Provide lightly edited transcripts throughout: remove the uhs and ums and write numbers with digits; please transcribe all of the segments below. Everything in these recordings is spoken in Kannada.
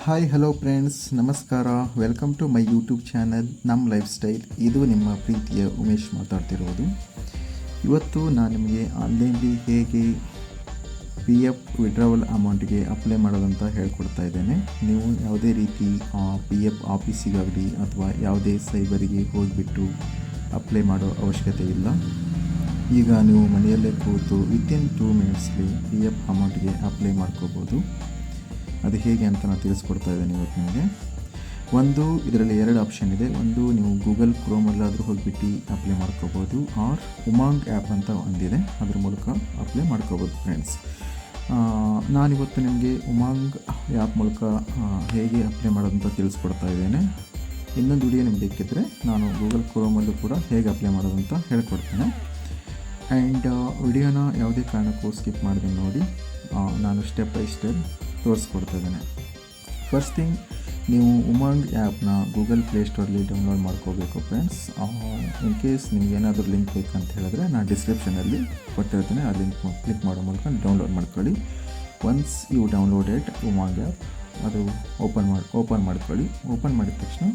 ಹಾಯ್ ಹಲೋ ಫ್ರೆಂಡ್ಸ್, ನಮಸ್ಕಾರ. Welcome to my YouTube channel ನಮ್ಮ ಲೈಫ್ ಸ್ಟೈಲ್. ಇದು ನಿಮ್ಮ ಪ್ರೀತಿಯ ಉಮೇಶ್ ಮಾತಾಡ್ತಿರೋದು. ಇವತ್ತು ನಾನು ನಿಮಗೆ ಆನ್ಲೈನ್ಲಿ ಹೇಗೆ PF ವಿಡ್ರಾವಲ್ ಅಮೌಂಟ್ಗೆ ಅಪ್ಲೈ ಮಾಡೋದಂತ ಹೇಳ್ಕೊಡ್ತಾ ಇದ್ದೇನೆ. ನೀವು ಯಾವುದೇ ರೀತಿ PF ಆಫೀಸಿಗಾಗಲಿ ಅಥವಾ ಯಾವುದೇ ಸೈಬರಿಗೆ ಹೋಗಿಬಿಟ್ಟು ಅಪ್ಲೈ ಮಾಡೋ ಅವಶ್ಯಕತೆ ಇಲ್ಲ. ಈಗ ನೀವು ಮನೆಯಲ್ಲೇ ಕೂತು ವಿತಿನ್ 2 ಮಿನಿಟ್ಸ್ಲಿ PF ಅಮೌಂಟ್ಗೆ ಅಪ್ಲೈ ಮಾಡ್ಕೋಬೋದು. ಅದು ಹೇಗೆ ಅಂತ ನಾನು ತಿಳಿಸ್ಕೊಡ್ತಾ ಇದ್ದೇನೆ ಇವತ್ತು ನಿಮಗೆ. ಇದರಲ್ಲಿ 2 ಆಪ್ಷನ್ ಇದೆ. ನೀವು ಗೂಗಲ್ ಕ್ರೋಮಲ್ಲಾದರೂ ಹೋಗಿಬಿಟ್ಟು ಅಪ್ಲೈ ಮಾಡ್ಕೋಬೋದು, ಆರ್ ಉಮಾಂಗ್ ಆ್ಯಪ್ ಅಂತ ಒಂದಿದೆ, ಅದ್ರ ಮೂಲಕ ಅಪ್ಲೈ ಮಾಡ್ಕೋಬೋದು ಫ್ರೆಂಡ್ಸ್. ನಾನಿವತ್ತು ನಿಮಗೆ ಉಮಾಂಗ್ ಆ್ಯಪ್ ಮೂಲಕ ಹೇಗೆ ಅಪ್ಲೈ ಮಾಡೋದಂತ ತಿಳಿಸ್ಕೊಡ್ತಾ ಇದ್ದೇನೆ. ಇನ್ನೊಂದು ವಿಡಿಯೋ ನಿಮ್ಗೆ ಬೇಕಿದ್ದರೆ ನಾನು ಗೂಗಲ್ ಕ್ರೋಮಲ್ಲೂ ಕೂಡ ಹೇಗೆ ಅಪ್ಲೈ ಮಾಡೋದಂತ ಹೇಳ್ಕೊಡ್ತೇನೆ. ಆ್ಯಂಡ್ ವಿಡಿಯೋನ ಯಾವುದೇ ಕಾರಣಕ್ಕೂ ಸ್ಕಿಪ್ ಮಾಡಿದೆ ನೋಡಿ. ನಾನು ಸ್ಟೆಪ್ ಬೈ ಸ್ಟೆಪ್ ತೋರಿಸ್ಕೊಡ್ತಾ ಇದ್ದೇನೆ. ಫಸ್ಟ್ ಥಿಂಗ್, ನೀವು ಉಮಾಂಗ್ ಆ್ಯಪ್ನ ಗೂಗಲ್ ಪ್ಲೇಸ್ಟೋರಲ್ಲಿ ಡೌನ್ಲೋಡ್ ಮಾಡ್ಕೋಬೇಕು ಫ್ರೆಂಡ್ಸ್. ಇನ್ ಕೇಸ್ ನಿಮ್ಗೆ ಏನಾದರೂ ಲಿಂಕ್ ಬೇಕಂತ ಹೇಳಿದ್ರೆ ನಾನು ಡಿಸ್ಕ್ರಿಪ್ಷನಲ್ಲಿ ಕೊಟ್ಟಿರ್ತೇನೆ. ಆ ಲಿಂಕ್ ಕ್ಲಿಕ್ ಮಾಡೋ ಮೂಲಕ ಡೌನ್ಲೋಡ್ ಮಾಡ್ಕೊಳ್ಳಿ. Once you downloaded Umang app, ಅದು ಓಪನ್ ಮಾಡ್ಕೊಳ್ಳಿ. ಓಪನ್ ಮಾಡಿದ ತಕ್ಷಣ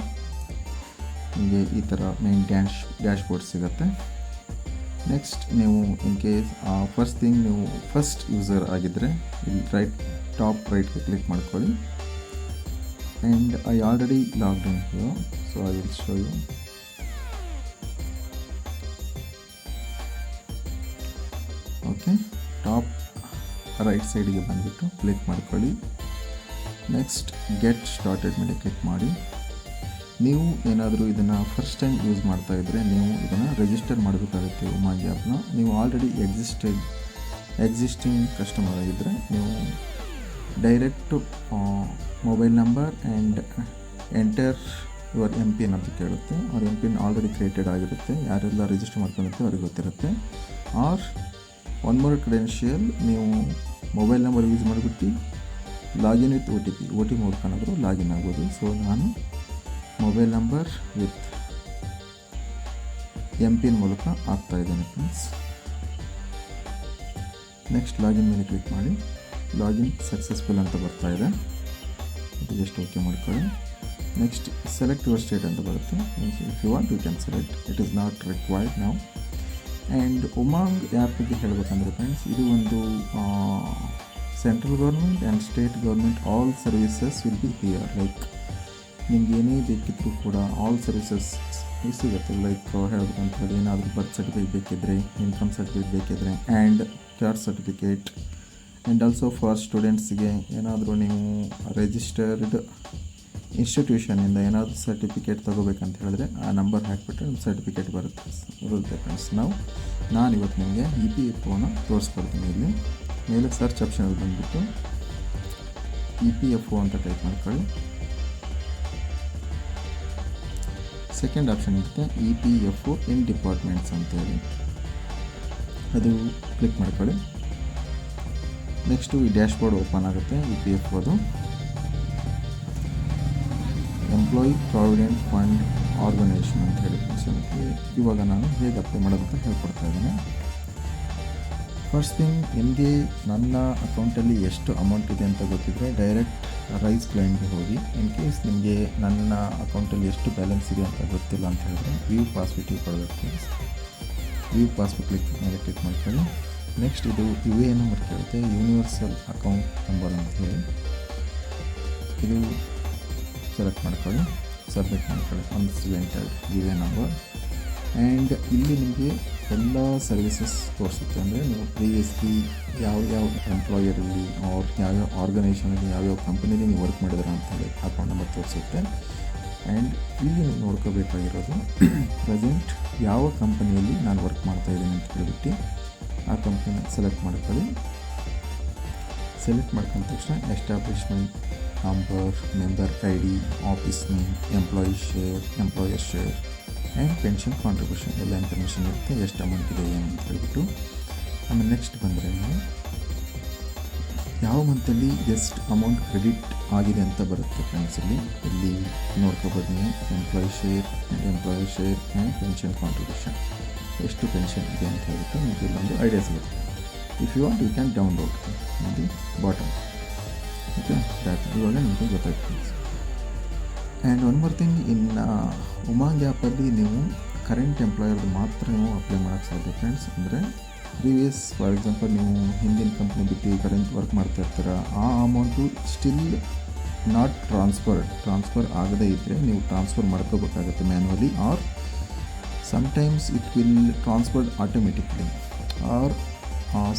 ನಿಮಗೆ ಈ ಥರ ಮೇನ್ ಡ್ಯಾಶ್ ಬೋರ್ಡ್ ಸಿಗುತ್ತೆ. ನೆಕ್ಸ್ಟ್, ನೀವು ಇನ್ ಕೇಸ್ ನೀವು ಫಸ್ಟ್ ಯೂಸರ್ ಆಗಿದ್ದರೆ ಇಲ್ಲಿ ಟಾಪ್ ರೈಟ್ಗೆ ಕ್ಲಿಕ್ ಮಾಡ್ಕೊಳ್ಳಿ. And I already logged in here, so I will show you. Okay, top right ಸೈಡಿಗೆ ಬಂದುಬಿಟ್ಟು ಕ್ಲಿಕ್ ಮಾಡ್ಕೊಳ್ಳಿ. ನೆಕ್ಸ್ಟ್ ಗೆಟ್ ಸ್ಟಾರ್ಟೆಡ್ ಮೇಲೆ ಕ್ಲಿಕ್ ಮಾಡಿ. ನೀವು ಏನಾದರೂ ಇದನ್ನು ಫಸ್ಟ್ ಟೈಮ್ ಯೂಸ್ ಮಾಡ್ತಾ ಇದ್ದರೆ ನೀವು ಇದನ್ನು ರಿಜಿಸ್ಟರ್ ಮಾಡಬೇಕಾಗುತ್ತೆ ಉಮಾಂಗ್ ಆ್ಯಪ್ನ. ನೀವು ಆಲ್ರೆಡಿ ಎಕ್ಸಿಸ್ಟಿಂಗ್ ಕಸ್ಟಮರ್ ಆಗಿದ್ದರೆ ನೀವು direct mobile number and enter your MPN ಅಂತ ಕೇಳುತ್ತೆ. ಅವ್ರ MPN ಆಲ್ರೆಡಿ ಕ್ರಿಯೇಟೆಡ್ ಆಗಿರುತ್ತೆ. ಯಾರೆಲ್ಲ ರಿಜಿಸ್ಟರ್ ಮಾಡ್ಕೊಂಡಿರುತ್ತೆ ಅವ್ರಿಗೆ ಗೊತ್ತಿರುತ್ತೆ. ಆರ್ ಒನ್ ಮೋರ್ ಕ್ರೆಡೆನ್ಷಿಯಲ್, ನೀವು ಮೊಬೈಲ್ ನಂಬರ್ ಯೂಸ್ ಮಾಡಿಬಿಟ್ಟು ಲಾಗಿನ್ ವಿತ್ OTP ಮೂಲಕನಾದರೂ ಲಾಗಿನ್ ಆಗ್ಬೋದು. ಸೊ ನಾನು ಮೊಬೈಲ್ ನಂಬರ್ ವಿತ್ MPN ಮೂಲಕ ಆಗ್ತಾಯಿದ್ದೇನೆ ಫ್ರೆಂಡ್ಸ್. ನೆಕ್ಸ್ಟ್ ಲಾಗಿನ್ ಮೇಲೆ ಕ್ಲಿಕ್ ಮಾಡಿ. ಲಾಗಿನ್ ಸಕ್ಸಸ್ಫುಲ್ ಅಂತ ಬರ್ತಾ ಇದೆ, ಅದು ಜಸ್ಟ್ ಓಕೆ ಮಾಡ್ಕೊಳ್ಳಿ. ನೆಕ್ಸ್ಟ್ ಸೆಲೆಕ್ಟ್ ಯುವರ್ ಸ್ಟೇಟ್ ಅಂತ ಬರುತ್ತೆ. If you want you can select, it is not required now. And Umang ಆ್ಯಪಿಗೆ ಹೇಳಬೇಕಂದ್ರೆ ಫ್ರೆಂಡ್ಸ್, ಇದು ಒಂದು central government and state government all services will be here. Like ನಿಮ್ಗೆ ಏನೇ ಬೇಕಿದ್ದರೂ ಕೂಡ ಆಲ್ ಸರ್ವಿಸಸ್ ಸಿಗುತ್ತೆ. ಲೈಕ್ ಹೇಳ್ಬೇಕಂತ ಹೇಳಿ ಏನಾದರೂ ಬರ್ತ್ ಸರ್ಟಿಫಿಕೇಟ್ ಬೇಕಿದ್ದರೆ, ಇನ್ಕಮ್ ಸರ್ಟಿಫಿಕೇಟ್ ಬೇಕಿದ್ದರೆ, and caste certificate, and also for ಸ್ಟೂಡೆಂಟ್ಸ್ಗೆ ಏನಾದರೂ ನೀವು ರಿಜಿಸ್ಟರ್ಡ್ ಇನ್ಸ್ಟಿಟ್ಯೂಷನಿಂದ ಏನಾದರೂ ಸರ್ಟಿಫಿಕೇಟ್ ತೊಗೋಬೇಕಂತ ಹೇಳಿದ್ರೆ ಆ ನಂಬರ್ ಹಾಕಿಬಿಟ್ರೆ ನಿಮ್ಮ ಸರ್ಟಿಫಿಕೇಟ್ ಬರುತ್ತೆ ಫ್ರೆಂಡ್ಸ್. ನಾನು ಇವತ್ತು ನಿಮಗೆ EPFOನ ತೋರಿಸ್ಕೊಡ್ತೀನಿ. ಇಲ್ಲಿ ಮೇಲೆ ಸರ್ಚ್ ಆಪ್ಷನಲ್ಲಿ ಬಂದುಬಿಟ್ಟು EPFO ಅಂತ ಟೈಪ್ ಮಾಡ್ಕೊಳ್ಳಿ. ಸೆಕೆಂಡ್ ಆಪ್ಷನ್ ಇರುತ್ತೆ EPFO ಇನ್ ಡಿಪಾರ್ಟ್ಮೆಂಟ್ಸ್ ಅಂತೇಳಿ, ಅದು ಕ್ಲಿಕ್ ಮಾಡ್ಕೊಳ್ಳಿ. ನೆಕ್ಸ್ಟು ಈ ಡ್ಯಾಶ್ ಬೋರ್ಡ್ ಓಪನ್ ಆಗುತ್ತೆ. EPFOದು ಎಂಪ್ಲಾಯಿ ಪ್ರಾವಿಡೆಂಟ್ ಫಂಡ್ ಆರ್ಗನೈಸೇಷನ್ ಅಂತ ಹೇಳಿ. ಇವಾಗ ನಾನು ಹೇಗೆ ಅಪ್ಲೈ ಮಾಡೋದಂತ ಹೇಳ್ಕೊಡ್ತಾ ಇದ್ದೀನಿ. ಫಸ್ಟ್ ಥಿಂಗ್, ನಿಮಗೆ ನನ್ನ ಅಕೌಂಟಲ್ಲಿ ಎಷ್ಟು ಅಮೌಂಟ್ ಇದೆ ಅಂತ ಗೊತ್ತಿದ್ದರೆ ಡೈರೆಕ್ಟ್ ರೈಸ್ ಕ್ಲೈಮ್ಗೆ ಹೋಗಿ. ಇನ್ ಕೇಸ್ ನಿಮಗೆ ನನ್ನ ಅಕೌಂಟಲ್ಲಿ ಎಷ್ಟು ಬ್ಯಾಲೆನ್ಸ್ ಇದೆ ಅಂತ ಗೊತ್ತಿಲ್ಲ ಅಂತ ಹೇಳಿದ್ರೆ ವ್ಯೂ ಪಾಸ್ಬುಕ್ ಕೊಡಬೇಕು. ವ್ಯೂ ಪಾಸ್ಬುಕ್ ಕ್ಲಿಕ್ ಮಾಡ್ಕೊಳ್ಳಿ. ನೆಕ್ಸ್ಟ್ ಇದು UAN ನಂಬರ್ ಕೇಳುತ್ತೆ, ಯೂನಿವರ್ಸಲ್ ಅಕೌಂಟ್ ನಂಬರ್ ಅಂತ ಹೇಳಿ. ಇದು ಸೆಲೆಕ್ಟ್ ಮಾಡ್ಕೊಳ್ಳಿ, ಸಬ್ಮಿಟ್ ಮಾಡ್ಕೊಳ್ಳಿ. ಅನ್ಸಿಡೆಂಟೆಡ್ UAN ನಂಬರ್. ಆ್ಯಂಡ್ ಇಲ್ಲಿ ನಿಮಗೆ ಎಲ್ಲ ಸರ್ವಿಸಸ್ ತೋರಿಸುತ್ತೆ. ಅಂದರೆ ನೀವು ಪ್ರೀವಿಯಸ್ಲಿ ಯಾವ ಎಂಪ್ಲಾಯರಲ್ಲಿ ಅವ್ರ ಯಾವ್ಯಾವ ಆರ್ಗನೈಸೇಷನಲ್ಲಿ ಯಾವ್ಯಾವ ಕಂಪನಿಲಿ ನೀವು ವರ್ಕ್ ಮಾಡಿದ್ರ ಅಂತೇಳಿ ಅಕೌಂಟ್ ನಂಬರ್ ತೋರಿಸುತ್ತೆ. ಆ್ಯಂಡ್ ಇಲ್ಲಿ ನೀವು ನೋಡ್ಕೋಬೇಕಾಗಿರೋದು ಪ್ರೆಸೆಂಟ್ ಯಾವ ಕಂಪನಿಯಲ್ಲಿ ನಾನು ವರ್ಕ್ ಮಾಡ್ತಾಯಿದ್ದೀನಿ ಅಂತ ಹೇಳ್ಬಿಟ್ಟು ಆ ಕಂಪ್ನಿನ ಸೆಲೆಕ್ಟ್ ಮಾಡ್ಕೊಳ್ಳಿ. ಸೆಲೆಕ್ಟ್ ಮಾಡ್ಕೊಂಡ ತಕ್ಷಣ establishment number, member ID, office name, employer share and pension contribution ಎಲ್ಲ ಇನ್ಫಾರ್ಮೇಷನ್ ಇರುತ್ತೆ. ಎಷ್ಟು ಅಮೌಂಟ್ ಇದೆ ಏನು ಅಂತ ಹೇಳ್ಬಿಟ್ಟು. ಆಮೇಲೆ ನೆಕ್ಸ್ಟ್ ಬಂದರೆ ನೀವು ಯಾವ ಮಂತಲ್ಲಿ ಎಷ್ಟು ಅಮೌಂಟ್ ಕ್ರೆಡಿಟ್ ಆಗಿದೆ ಅಂತ ಬರುತ್ತೆ ಫ್ರೆಂಡ್ಸ್. ಇಲ್ಲಿ ನೋಡ್ಕೋಬೋದು ನೀವು employer share and pension contribution, ಎಷ್ಟು ಪೆನ್ಷನ್ ಇದೆ ಅಂತ ಹೇಳ್ಬಿಟ್ಟು ನಿಮಗೆ ಇಲ್ಲೊಂದು ಐಡಿಯಾ ಸಿಗುತ್ತೆ. If you want you can download in the bottom. Okay, data ಇವಾಗ ನಿಮಗೆ ಗೊತ್ತಾಗ್ತದೆ. ಆ್ಯಂಡ್ ಒನ್ ಮೋರ್ ಥಿಂಗ್, ಇನ್ನು ಉಮಾಂಗ್ ಆ್ಯಪಲ್ಲಿ ನೀವು ಕರೆಂಟ್ ಎಂಪ್ಲಾಯರ್ದು ಮಾತ್ರ ನೀವು ಅಪ್ಲೈ ಮಾಡೋಕ್ಕೆ ಸಾಧ್ಯ ಫ್ರೆಂಡ್ಸ್. ಅಂದರೆ ಪ್ರೀವಿಯಸ್, ಫಾರ್ ಎಕ್ಸಾಂಪಲ್ ನೀವು ಹಿಂದಿನ ಕಂಪ್ನಿ ಬಿಟ್ಟು ಕರೆಂಟ್ ವರ್ಕ್ ಮಾಡ್ತಾ ಇರ್ತೀರ, ಆ ಅಮೌಂಟು ಸ್ಟಿಲ್ ನಾಟ್ ಟ್ರಾನ್ಸ್ಫರ್ ಆಗದೇ ಇದ್ದರೆ ನೀವು ಟ್ರಾನ್ಸ್ಫರ್ ಮಾಡ್ಕೋಬೇಕಾಗುತ್ತೆ manually, or sometimes it will transferred automatically, or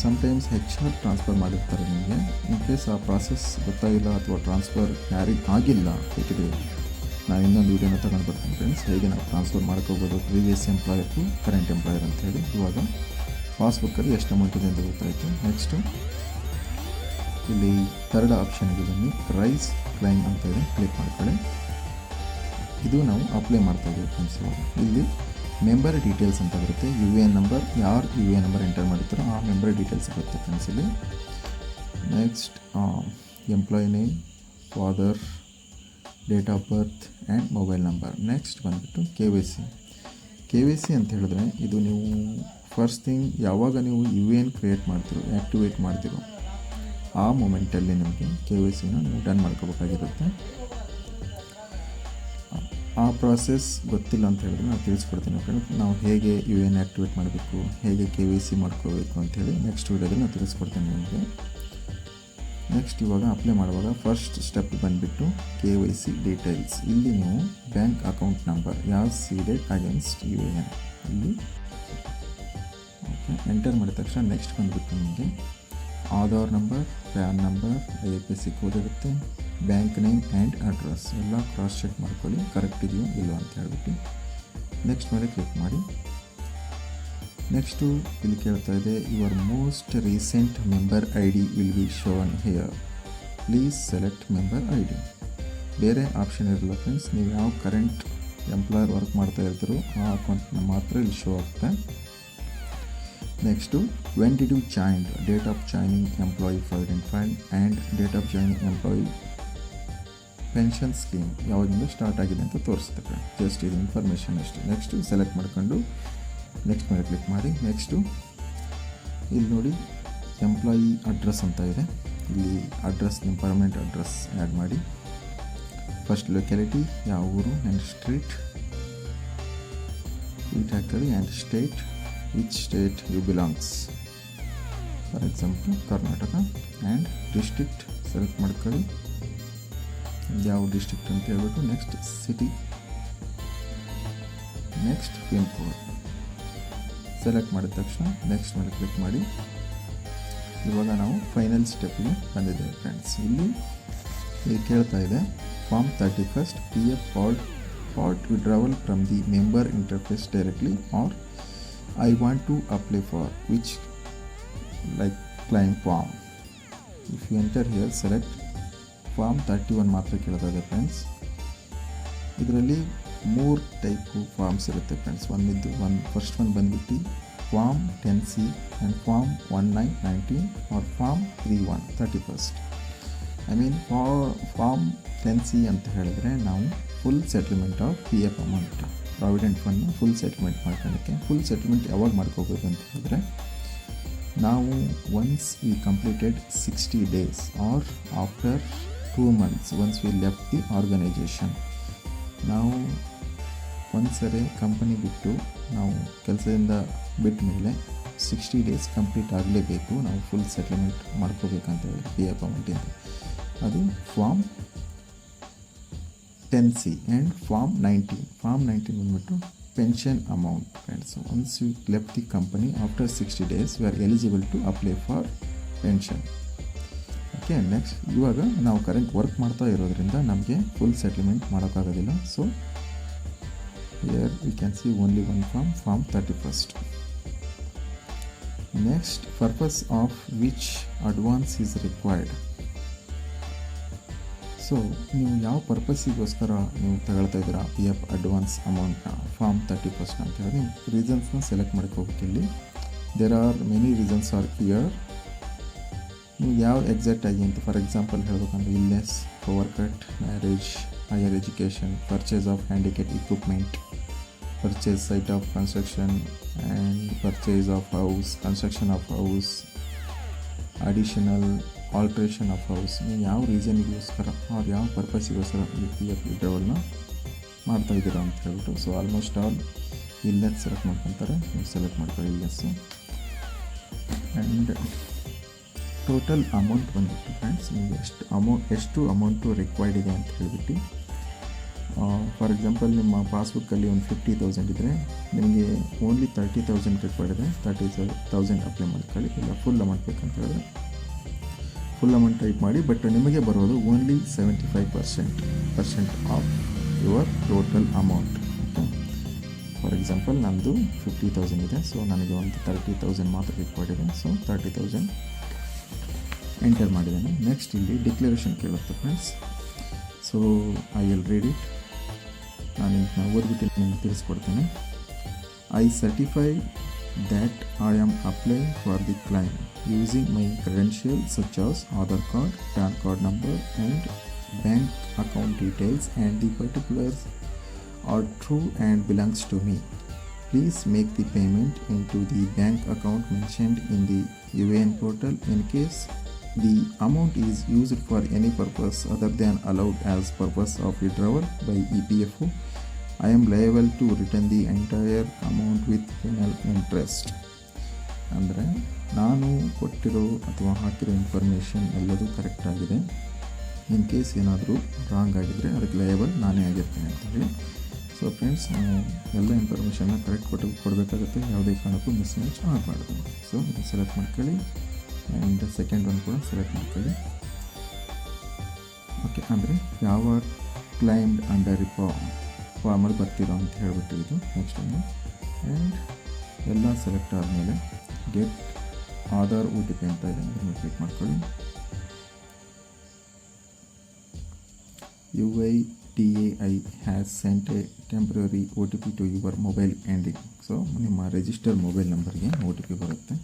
sometimes HR transfer ಮಾಡಿರ್ತಾರೆ ನಿಮಗೆ. ಇನ್ ಕೇಸ್ ಆ ಪ್ರಾಸೆಸ್ ಗೊತ್ತಾಗಿಲ್ಲ ಅಥವಾ ಟ್ರಾನ್ಸ್ಫರ್ ಯಾರಿಗೆ ಆಗಿಲ್ಲ, ಬೇಕಿದ್ರೆ ನಾನು ಇನ್ನೊಂದು ವೀಡಿಯೋನ ತಗೊಂಡು ಬರ್ತೀನಿ ಫ್ರೆಂಡ್ಸ್, ಹೇಗೆ ನಾವು ಟ್ರಾನ್ಸ್ಫರ್ ಮಾಡ್ಕೋಬೋದು previous employer to current employer ಅಂತೇಳಿ. ಇವಾಗ ಪಾಸ್ಬುಕ್ಕಲ್ಲಿ ಎಷ್ಟು ಅಮೌಂಟ್ ಇದೆ ಅಂತ ಗೊತ್ತಾಯಿತು. ನೆಕ್ಸ್ಟು ಇಲ್ಲಿ ಥರ್ಡ್ ಆಪ್ಷನ್ಗೆ ಬನ್ನಿ, ರೈಸ್ ಕ್ಲೈಮ್ ಅಂತ ಇದೆ, ಕ್ಲಿಕ್ ಮಾಡ್ಕೊಳ್ಳಿ. ಇದು ನಾವು ಅಪ್ಲೈ ಮಾಡ್ತಾ ಇದ್ದೀವಿ ಫ್ರೆಂಡ್ಸ್. ಇಲ್ಲಿ ಮೆಂಬರ್ ಡೀಟೇಲ್ಸ್ ಅಂತ ಬರುತ್ತೆ, UN ನಂಬರ್, ಯಾರು UN ನಂಬರ್ ಎಂಟರ್ ಮಾಡಿರ್ತಾರೋ ಆ ಮೆಂಬರ್ ಡೀಟೇಲ್ಸ್ ಬರುತ್ತೆ ಫ್ರೆಂಡ್ಸ್ ಇಲ್ಲಿ. Next employee name, father, date of birth and mobile number. Next ಬಂದುಬಿಟ್ಟು KYC ಅಂತ ಹೇಳಿದ್ರೆ, ಇದು ನೀವು ಫಸ್ಟ್ ಥಿಂಗ್ ಯಾವಾಗ ನೀವು UN ಕ್ರಿಯೇಟ್ ಮಾಡ್ತಿರೋ, ಆ್ಯಕ್ಟಿವೇಟ್ ಮಾಡ್ತಿರೋ ಆ ಮೂಮೆಂಟಲ್ಲಿ ನಿಮಗೆ KYCನ ನೀವು ಡನ್ ಮಾಡ್ಕೋಬೇಕಾಗಿರುತ್ತೆ. ಆ ಪ್ರಾಸೆಸ್ ಗೊತ್ತಿಲ್ಲ ಅಂತ ಹೇಳಿದ್ರೆ ನಾನು ತಿಳಿಸ್ಕೊಡ್ತೀನಿ ಫ್ರೆಂಡ್, ನಾವು ಹೇಗೆ UN ಆ್ಯಕ್ಟಿವೇಟ್ ಮಾಡಬೇಕು, ಹೇಗೆ KYC ಮಾಡ್ಕೋಬೇಕು ಅಂಥೇಳಿ ನೆಕ್ಸ್ಟ್ ವೀಡಿಯೋದಲ್ಲಿ ನಾನು ತಿಳಿಸ್ಕೊಡ್ತೀನಿ ನಿಮಗೆ. ನೆಕ್ಸ್ಟ್ ಇವಾಗ ಅಪ್ಲೈ ಮಾಡುವಾಗ ಫಸ್ಟ್ ಸ್ಟೆಪ್ ಬಂದುಬಿಟ್ಟು KYC ಡೀಟೇಲ್ಸ್. ಇಲ್ಲಿ ನೀವು bank account number as seeded against UN ಇಲ್ಲಿ ಓಕೆ ಎಂಟರ್ ಮಾಡಿದ ತಕ್ಷಣ ನೆಕ್ಸ್ಟ್ ಬಂದುಬಿಟ್ಟು ನಿಮಗೆ Aadhaar number, PAN number, IFSC code ಇರುತ್ತೆ, ಬ್ಯಾಂಕ್ ನೇಮ್ ಆ್ಯಂಡ್ ಅಡ್ರೆಸ್ ಎಲ್ಲ ಕ್ರಾಸ್ ಚೆಕ್ ಮಾಡ್ಕೊಳ್ಳಿ ಕರೆಕ್ಟ್ ಇದೆಯೋ ಇಲ್ಲೋ ಅಂತ ಹೇಳ್ಬಿಟ್ಟು ನೆಕ್ಸ್ಟ್ ಮೇಲೆ ಕ್ಲಿಕ್ ಮಾಡಿ. ನೆಕ್ಸ್ಟು ಇಲ್ಲಿ ಕೇಳ್ತಾ ಇದೆ, your most recent member ID will be shown here, please select member ID. ಬೇರೆ ಆಪ್ಷನ್ ಇರಲ್ಲ ಫ್ರೆಂಡ್ಸ್, ನೀವು ಯಾವ ಕರೆಂಟ್ ಎಂಪ್ಲಾಯರ್ ವರ್ಕ್ ಮಾಡ್ತಾ ಇರ್ತೀರೋ ಆ ಅಕೌಂಟ್ನ ಮಾತ್ರ ಇಲ್ಲಿ ಶೋ ಆಗುತ್ತೆ. Next when did you join, date of joining employee provident fund and date of joining employee pension scheme ಯಾವಾಗಿಂದ ಸ್ಟಾರ್ಟ್ ಆಗಿದೆ ಅಂತ ತೋರಿಸ್ತೇವೆ. ಜಸ್ಟ್ ಇದು ಇನ್ಫಾರ್ಮೇಷನ್ ಅಷ್ಟೇ. ನೆಕ್ಸ್ಟು ಸೆಲೆಕ್ಟ್ ಮಾಡ್ಕೊಂಡು ನೆಕ್ಸ್ಟ್ ಮೇಲೆ ಕ್ಲಿಕ್ ಮಾಡಿ. ನೆಕ್ಸ್ಟು ಇಲ್ಲಿ ನೋಡಿ ಎಂಪ್ಲಾಯಿ ಅಡ್ರೆಸ್ ಅಂತ ಇದೆ, ಇಲ್ಲಿ ಅಡ್ರೆಸ್ ನಿಮ್ಮ ಪರ್ಮನೆಂಟ್ ಅಡ್ರೆಸ್ ಆ್ಯಡ್ ಮಾಡಿ. ಫಸ್ಟ್ ಲೊಕ್ಯಾಲಿಟಿ ಯಾವ ಊರು ಆ್ಯಂಡ್ ಸ್ಟ್ರೀಟ್ ಹಾಕ್ತಾರೆ, and state which state you belongs, for example Karnataka. And district select ಮಾಡ್ಕೊಳ್ಳಿ, ಯಾವ ಡಿಸ್ಟ್ರಿಕ್ಟ್ ಅಂತ ಹೇಳ್ಬಿಟ್ಟು. Next city, next pin code select ಮಾಡಿದ ತಕ್ಷಣ ನೆಕ್ಸ್ಟ್ ಮೇಲೆ ಕ್ಲಿಕ್ ಮಾಡಿ. ಇವಾಗ ನಾವು ಫೈನಲ್ ಸ್ಟೆಪ್ಗೆ ಬಂದಿದ್ದೇವೆ ಫ್ರೆಂಡ್ಸ್. ಇಲ್ಲಿ ಕೇಳ್ತಾ ಇದೆ form 31 PF part withdrawal from the member interface directly, or I want to apply for which like claim form. If you enter here, select form 31 ಮಾತ್ರ ಕೇಳ್ತಾ ಇದೆ ಫ್ರೆಂಡ್ಸ್. ಇದರಲ್ಲಿ 3 ಟೈಪು ಫಾರ್ಮ್ಸ್ ಇರುತ್ತೆ ಫ್ರೆಂಡ್ಸ್. ಫಸ್ಟ್ ಒನ್ ಬಂದ್ಬಿಟ್ಟು form 10C and form 1919 or form 31 31. I mean form 10C ಅಂತ ಹೇಳಿದ್ರೆ ನಾವು full settlement of PF amount, provident ಫಂಡ್ನ ಫುಲ್ ಸೆಟಲ್ಮೆಂಟ್ ಮಾಡ್ಕೊಳ್ಳೋಕ್ಕೆ. ಫುಲ್ ಸೆಟಲ್ಮೆಂಟ್ ಯಾವಾಗ ಮಾಡ್ಕೋಬೇಕು ಅಂತ ಹೇಳಿದ್ರೆ, ನಾವು once we completed 60 days or after 2 months once we left the organisation. ನಾವು ಒಂದ್ಸರಿ ಕಂಪನಿ ಬಿಟ್ಟು ನಾವು ಕೆಲಸದಿಂದ ಬಿಟ್ಟ ಮೇಲೆ 60 days ಕಂಪ್ಲೀಟ್ ಆಗಲೇಬೇಕು, ನಾವು ಫುಲ್ ಸೆಟಲ್ಮೆಂಟ್ ಮಾಡ್ಕೋಬೇಕಂತ ಹೇಳಿ PF ಅಮೌಂಟಿಂದ. ಅದು form 10C and form 19. Form 19 ಬಂದ್ಬಿಟ್ಟು pension amount friends. Once you left the company after 60 days you are eligible to apply for pension. Okay, next ಇವಾಗ ನಾವು ಕರೆಂಟ್ ವರ್ಕ್ ಮಾಡ್ತಾ ಇರೋದ್ರಿಂದ ನಮಗೆ ಫುಲ್ ಸೆಟಲ್ಮೆಂಟ್ ಮಾಡೋಕ್ಕಾಗೋದಿಲ್ಲ. So here we can see only one form 31. Next purpose of which advance is required. So ನೀವು ಯಾವ ಪರ್ಪಸ್ಸಿಗೋಸ್ಕರ ನೀವು ತಗೊಳ್ತಾ ಇದ್ದೀರಾ PF ಅಡ್ವಾನ್ಸ್ ಅಮೌಂಟ್ನ ಫಾರ್ಮ್ 31 ಅಂತ ಹೇಳಿ ನೀವು ರೀಸನ್ಸ್ನ ಸೆಲೆಕ್ಟ್ ಮಾಡ್ಕೋಬೇಕು. ಇಲ್ಲಿ there are many reasons are here. ನೀವು ಯಾವ ಎಕ್ಸಾಕ್ಟಾಗಿ ಅಂತ ಫಾರ್ ಎಕ್ಸಾಂಪಲ್ ಹೇಳಬೇಕಂದ್ರೆ illness, power cut, marriage, higher education, purchase of handicap equipment, purchase site of construction and purchase of house, construction of house, additional alteration of house, ನೀವು ಯಾವ ರೀಸನ್ನಿಗೋಸ್ಕರ ಅವ್ರು ಯಾವ ಪರ್ಪಸ್ಸಿಗೋಸ್ಕರ ಈ ಪಿ ಎಫ್ ವಿಡ್ರಾವಲ್ನ ಮಾಡ್ತಾಯಿದ್ದೀರಾ ಅಂತ ಹೇಳ್ಬಿಟ್ಟು. ಸೊ ಆಲ್ಮೋಸ್ಟ್ ಆಲ್ ಇಲ್ಲೇ ಸೆಲೆಕ್ಟ್ ಮಾಡ್ಕೊತಾರೆ, ನೀವು ಸೆಲೆಕ್ಟ್ ಮಾಡ್ಕೊಳ್ಳಿ ಎಸ್. ಆ್ಯಂಡ್ ಟೋಟಲ್ ಅಮೌಂಟ್ ಬಂದುಬಿಟ್ಟು ಫ್ರೆಂಡ್ಸ್, ನಿಮಗೆ ಎಷ್ಟು ಅಮೌಂಟು ರಿಕ್ವೈರ್ಡ್ ಇದೆ ಅಂತ ಹೇಳಿಬಿಟ್ಟು. ಫಾರ್ ಎಕ್ಸಾಂಪಲ್ ನಿಮ್ಮ ಪಾಸ್ಬುಕ್ಕಲ್ಲಿ ಒಂದು 50,000 ಇದ್ದರೆ ನಿಮಗೆ ಓನ್ಲಿ 30,000 ರಿಕ್ವೈರ್ಡ್ ಇದೆ, 30,000 ಅಪ್ಲೈ ಮಾಡ್ಕೊಳ್ಳಿ. ಇಲ್ಲ ಫುಲ್ ಅಮೌಂಟ್ ಬೇಕಂತ ಹೇಳಿದ್ರೆ ಫುಲ್ ಅಮೌಂಟ್ ಟೈಪ್ ಮಾಡಿ. ಬಟ್ ನಿಮಗೆ ಬರೋದು only 75% of your total amount. Okay, for example ನಮ್ಮದು 50,000 ಇದೆ, ಸೊ ನನಗೆ ಒಂದು 30,000 ಮಾತ್ರ ರಿಕ್ವೈರ್ಡ್ ಇದೆ. ಸೊ 30,000 ಎಂಟರ್ ಮಾಡಿದ್ದೇನೆ. ನೆಕ್ಸ್ಟ್ ಇಲ್ಲಿ ಡಿಕ್ಲರೇಷನ್ ಕೇಳುತ್ತೆ friends. So I will read it. ನಾನು ಓದ್ಬಿಟ್ಟು ನಿಮಗೆ ತಿಳಿಸ್ಕೊಡ್ತೇನೆ. I certify that I am applying for the claim using my credentials such as Aadhaar card, PAN card number and bank account details, and the particulars are true and belongs to me. Please make the payment into the bank account mentioned in the UAN portal. In case the amount is used for any purpose other than allowed as purpose of withdrawal by EPFO, I am liable to return the entire amount with penal interest. ಅಂದರೆ ನಾನು ಕೊಟ್ಟಿರೋ ಅಥವಾ ಹಾಕಿರೋ ಇನ್ಫಾರ್ಮೇಷನ್ ಎಲ್ಲದೂ ಕರೆಕ್ಟ್ ಆಗಿದೆ. ಇನ್ ಕೇಸ್ ಏನಾದರೂ ರಾಂಗ್ ಆಗಿದ್ದರೆ ಅದಕ್ಕೆ ಲಯಬಲ್ ನಾನೇ ಆಗಿರ್ತೇನೆ ಅಂತ ಹೇಳಿ. ಸೊ ಫ್ರೆಂಡ್ಸ್, ನಾವು ಎಲ್ಲ ಇನ್ಫಾರ್ಮೇಷನ್ನ ಕರೆಕ್ಟ್ ಕೊಡಬೇಕಾಗುತ್ತೆ, ಯಾವುದೇ ಕಾರಣಕ್ಕೂ ಮಿಸ್ಮ್ಯಾಚ್ ಆಗಬಾರ್ದು. ಸೊ ಇದು ಸೆಲೆಕ್ಟ್ ಮಾಡ್ಕೊಳ್ಳಿ ಆ್ಯಂಡ್ ಸೆಕೆಂಡ್ ಒನ್ ಕೂಡ ಸೆಲೆಕ್ಟ್ ಮಾಡ್ಕೊಳ್ಳಿ. ಓಕೆ, ಅಂದರೆ ಯಾವ ಕ್ಲೈಮ್ಡ್ ಅಂಡರ್ ಫಾರ್ಮಲ್ಲಿ ಬರ್ತಿರೋ ಅಂತ ಹೇಳ್ಬಿಟ್ಟು ಇದು ನೆಕ್ಸ್ಟ್ ಒಂದು. ಆ್ಯಂಡ್ ಎಲ್ಲ ಸೆಲೆಕ್ಟ್ ಆದಮೇಲೆ ಗೆಟ್ ಆಧಾರ್ OTP ಅಂತ ಇದೆ, ಅದನ್ನು ಕ್ಲಿಕ್ ಮಾಡ್ಕೊಳ್ಳಿ. UIDAI has sent a temporary OTP to your mobile ಎಂಡಿಂಗ್. ಸೊ ನಿಮ್ಮ ರಿಜಿಸ್ಟರ್ಡ್ ಮೊಬೈಲ್ ನಂಬರ್ಗೆ OTP ಬರುತ್ತೆ.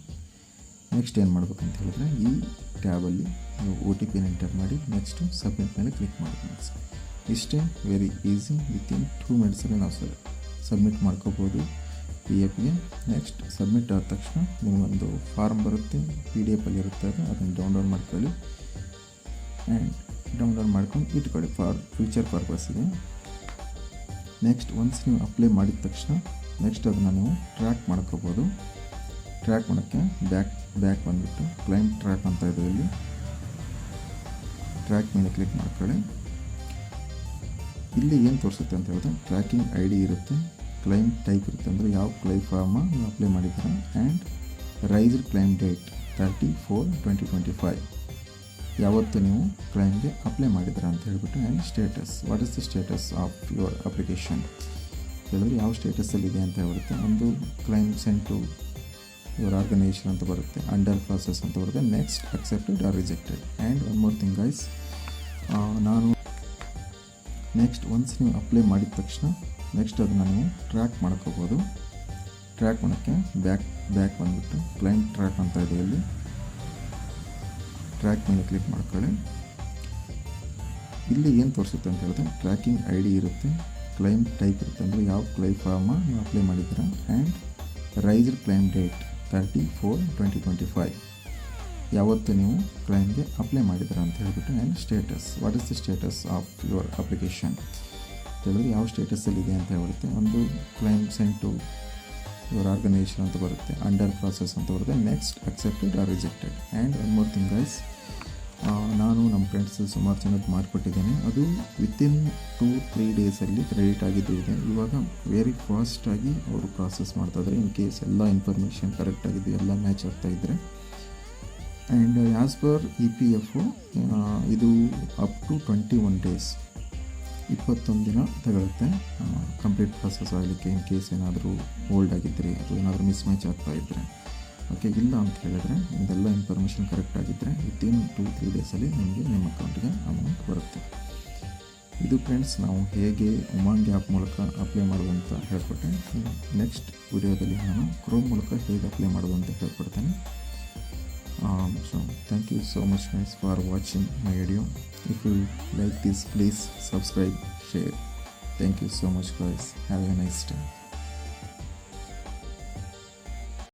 ನೆಕ್ಸ್ಟ್ ಏನು ಮಾಡಬೇಕಂತ ಹೇಳಿದ್ರೆ ಈ ಟ್ಯಾಬಲ್ಲಿ ನೀವು OTPನ ಎಂಟರ್ ಮಾಡಿ ನೆಕ್ಸ್ಟು ಸಬ್ಮಿಟ್ ಮೇಲೆ ಕ್ಲಿಕ್ ಮಾಡ್ಕೊಂಡು ಇಷ್ಟೇ. ವೆರಿ ಈಸಿ, ವಿತಿನ್ 2 ಮಿನಿಟ್ಸಲ್ಲಿ ನಾವು ಸಬ್ಮಿಟ್ ಮಾಡ್ಕೋಬೋದು PFಗೆ. ನೆಕ್ಸ್ಟ್ ಸಬ್ಮಿಟ್ ಆದ ತಕ್ಷಣ ನಿಮಗೊಂದು ಫಾರ್ಮ್ ಬರುತ್ತೆ, PDF ಅಲ್ಲಿ ಇರುತ್ತೆ, ಅದನ್ನು ಡೌನ್ಲೋಡ್ ಮಾಡ್ಕೊಳ್ಳಿ ಆ್ಯಂಡ್ ಡೌನ್ಲೋಡ್ ಮಾಡ್ಕೊಂಡು ಇಟ್ಕೊಳ್ಳಿ ಫಾರ್ ಫ್ಯೂಚರ್ ಪರ್ಪಸ್ಸಿಗೆ. ನೆಕ್ಸ್ಟ್ ಒನ್ಸ್ ನೀವು ಅಪ್ಲೈ ಮಾಡಿದ ತಕ್ಷಣ ನೆಕ್ಸ್ಟ್ ಅದನ್ನು ನೀವು ಟ್ರ್ಯಾಕ್ ಮಾಡ್ಕೋಬೋದು. ಟ್ರ್ಯಾಕ್ ಮಾಡೋಕ್ಕೆ ಬ್ಯಾಕ್ ಬಂದುಬಿಟ್ಟು ಕ್ಲೈಮ್ ಟ್ರ್ಯಾಕ್ ಅಂತ ಇದೆ, ಇಲ್ಲಿ ಟ್ರ್ಯಾಕ್ ಮೇಲೆ ಕ್ಲಿಕ್ ಮಾಡ್ಕೊಳ್ಳಿ. ಇಲ್ಲಿ ಏನು ತೋರಿಸುತ್ತೆ ಅಂತ ಹೇಳಿದ್ರೆ ಟ್ರ್ಯಾಕಿಂಗ್ ID ಇರುತ್ತೆ, ಕ್ಲೈಮ್ ಟೈಪ್ ಇರುತ್ತೆ, ಅಂದರೆ ಯಾವ ಕ್ಲೈಮ್ ಫಾರ್ಮ ನೀವು ಅಪ್ಲೈ ಮಾಡಿದ್ದೀರಾ, ಆ್ಯಂಡ್ ರೈಸ್ಡ್ ಕ್ಲೈಮ್ ಡೇಟ್ 30/4/2025, ಯಾವತ್ತು ನೀವು ಕ್ಲೈಮ್ಗೆ ಅಪ್ಲೈ ಮಾಡಿದ್ದೀರಾ ಅಂತ ಹೇಳ್ಬಿಟ್ಟು. And status, what is the status of your application ಹೇಳಿದ್ರೆ ಯಾವ ಸ್ಟೇಟಸಲ್ಲಿದೆ ಅಂತ ಹೇಳ್ಬಿಡುತ್ತೆ. ಒಂದು claim sent to your organisation ಅಂತ ಬರುತ್ತೆ, ಅಂಡರ್ ಪ್ರಾಸೆಸ್ ಅಂತ ಬರುತ್ತೆ, next accepted or rejected. And one more thing guys, ನಾನು ನೆಕ್ಸ್ಟ್ ಒನ್ಸ್ ನೀವು ಅಪ್ಲೈ ಮಾಡಿದ ತಕ್ಷಣ ನೆಕ್ಸ್ಟ್ ಅದನ್ನು ನೀವು ಟ್ರ್ಯಾಕ್ ಮಾಡ್ಕೋಬೋದು. ಟ್ರ್ಯಾಕ್ ಮಾಡೋಕ್ಕೆ ಬ್ಯಾಕ್ ಬಂದುಬಿಟ್ಟು ಕ್ಲೈಮ್ ಟ್ರ್ಯಾಕ್ ಅಂತ ಇದೆ, ಇಲ್ಲಿ ಟ್ರ್ಯಾಕ್ ಮೇಲೆ ಕ್ಲಿಕ್ ಮಾಡ್ಕೊಳ್ಳಿ. ಇಲ್ಲಿ ಏನು ತೋರಿಸುತ್ತೆ ಅಂತ ಹೇಳಿದ್ರೆ ಟ್ರ್ಯಾಕಿಂಗ್ ID ಇರುತ್ತೆ, ಕ್ಲೈಮ್ ಟೈಪ್ ಇರುತ್ತೆ, ಅಂದರೆ ಯಾವ ಕ್ಲೈಮ್ ಫಾರ್ಮ ನೀವು ಅಪ್ಲೈ ಮಾಡಿದ್ದೀರಾ, ಆ್ಯಂಡ್ ರೈಸ್ಡ್ ಕ್ಲೈಮ್ ಡೇಟ್ 30/4/2025, ಯಾವತ್ತು ನೀವು ಕ್ಲೈಮ್ಗೆ ಅಪ್ಲೈ ಮಾಡಿದ್ದೀರಾ ಅಂತ ಹೇಳ್ಬಿಟ್ಟು. And status, what is the status of your application ಹೇಳಿದ್ರೆ ಯಾವ ಸ್ಟೇಟಸಲ್ಲಿದೆ ಅಂತ ಹೇಳ್ಬಿಡುತ್ತೆ. ಒಂದು claim sent to your organisation ಅಂತ ಬರುತ್ತೆ, ಅಂಡರ್ ಪ್ರಾಸೆಸ್ ಅಂತ ಬರುತ್ತೆ, next accepted or rejected. And one more thing guys, ನಾನು ನಮ್ಮ ಫ್ರೆಂಡ್ಸ್ ಸುಮಾರು ಜನಕ್ಕೆ ಮಾಡಿಕೊಟ್ಟಿದ್ದೇನೆ, ಅದು ವಿತಿನ್ 2-3 ಡೇಸಲ್ಲಿ ಕ್ರೆಡಿಟ್ ಆಗಿದ್ದು ಇದೆ. ಇವಾಗ ವೆರಿ ಫಾಸ್ಟಾಗಿ ಅವರು ಪ್ರಾಸೆಸ್ ಮಾಡ್ತಾಯಿದ್ದಾರೆ, ಇನ್ ಕೇಸ್ ಎಲ್ಲ ಇನ್ಫಾರ್ಮೇಷನ್ ಕರೆಕ್ಟಾಗಿದ್ದು ಎಲ್ಲ ಮ್ಯಾಚ್ ಆಗ್ತಾಯಿದ್ರೆ. ಆ್ಯಂಡ್ ಆ್ಯಸ್ ಪರ್ EPFO ಇದು ಅಪ್ ಟು 21 ಡೇಸ್, 21 ದಿನ ತಗೊಳುತ್ತೆ ಕಂಪ್ಲೀಟ್ ಪ್ರಾಸೆಸ್ ಆಗಲಿಕ್ಕೆ. ಇನ್ ಕೇಸ್ ಏನಾದರೂ ಓಲ್ಡ್ ಆಗಿದ್ದರೆ ಅಥವಾ ಏನಾದರೂ ಮಿಸ್ಮ್ಯಾಚ್ ಆಗ್ತಾಯಿದ್ರೆ. ಓಕೆ, ಇಲ್ಲ ಅಂತ ಹೇಳಿದ್ರೆ ಇದೆಲ್ಲ ಇನ್ಫಾರ್ಮೇಷನ್ ಕರೆಕ್ಟ್ ಆಗಿದ್ದರೆ ವಿತಿನ್ 2-3 ಡೇಸಲ್ಲಿ ನಿಮಗೆ ನಿಮ್ಮ ಅಕೌಂಟಿಗೆ ಅಮೌಂಟ್ ಬರುತ್ತೆ. ಇದು ಫ್ರೆಂಡ್ಸ್ ನಾವು ಹೇಗೆ ಉಮಾಂಗ್ ಆ್ಯಪ್ ಮೂಲಕ ಅಪ್ಲೈ ಮಾಡೋದಂತ ಹೇಳ್ಕೊಟ್ಟೆ. ನೆಕ್ಸ್ಟ್ ವಿಡಿಯೋದಲ್ಲಿ ನಾನು ಕ್ರೋಮ್ ಮೂಲಕ ಹೇಗೆ ಅಪ್ಲೈ ಮಾಡೋದಂತ ಹೇಳ್ಕೊಡ್ತೇನೆ. So thank you so much guys for watching my video. If you like this, please subscribe, share. Thank you so much guys. Have a nice day.